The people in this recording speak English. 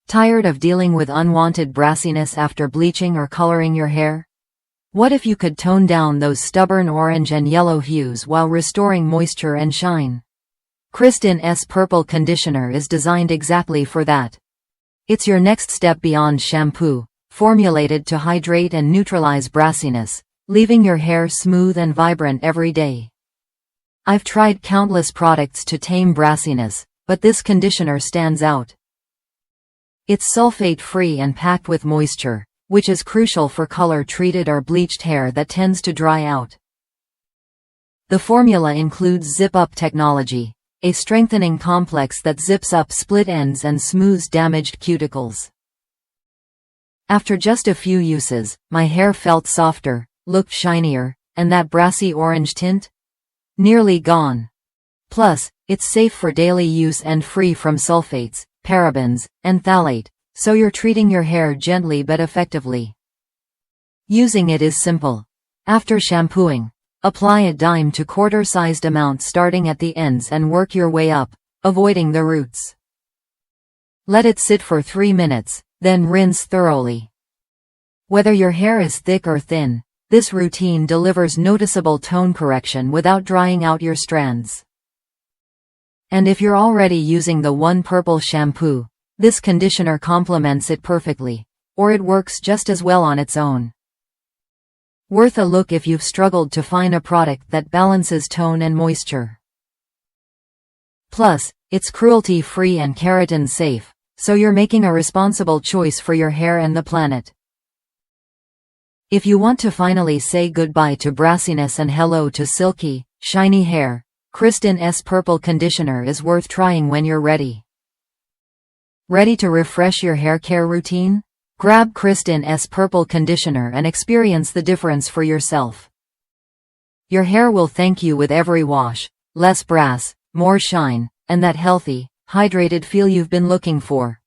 Tired of dealing with unwanted brassiness after bleaching or coloring your hair? What if you could tone down those stubborn orange and yellow hues while restoring moisture and shine? Kristin Ess Purple Conditioner is designed exactly for that. It's your next step beyond shampoo, formulated to hydrate and neutralize brassiness, leaving your hair smooth and vibrant every day. I've tried countless products to tame brassiness, but this conditioner stands out. It's sulfate-free and packed with moisture, which is crucial for color-treated or bleached hair that tends to dry out. The formula includes zip-up technology, a strengthening complex that zips up split ends and smooths damaged cuticles. After just a few uses, my hair felt softer, looked shinier, and that brassy orange tint? Nearly gone. Plus, it's safe for daily use and free from sulfates, parabens, and phthalates, so you're treating your hair gently but effectively. Using it is simple. After shampooing, apply a dime to quarter-sized amount starting at the ends and work your way up, avoiding the roots. Let it sit for 3 minutes, then rinse thoroughly. Whether your hair is thick or thin, this routine delivers noticeable tone correction without drying out your strands. And if you're already using the One Purple shampoo, this conditioner complements it perfectly, or it works just as well on its own. Worth a look if you've struggled to find a product that balances tone and moisture. Plus, it's cruelty-free and keratin-safe, so you're making a responsible choice for your hair and the planet. If you want to finally say goodbye to brassiness and hello to silky, shiny hair, Kristin Ess Purple Conditioner is worth trying when you're ready. Ready to refresh your hair care routine? Grab Kristin Ess Purple Conditioner and experience the difference for yourself. Your hair will thank you with every wash: less brass, more shine, and that healthy, hydrated feel you've been looking for.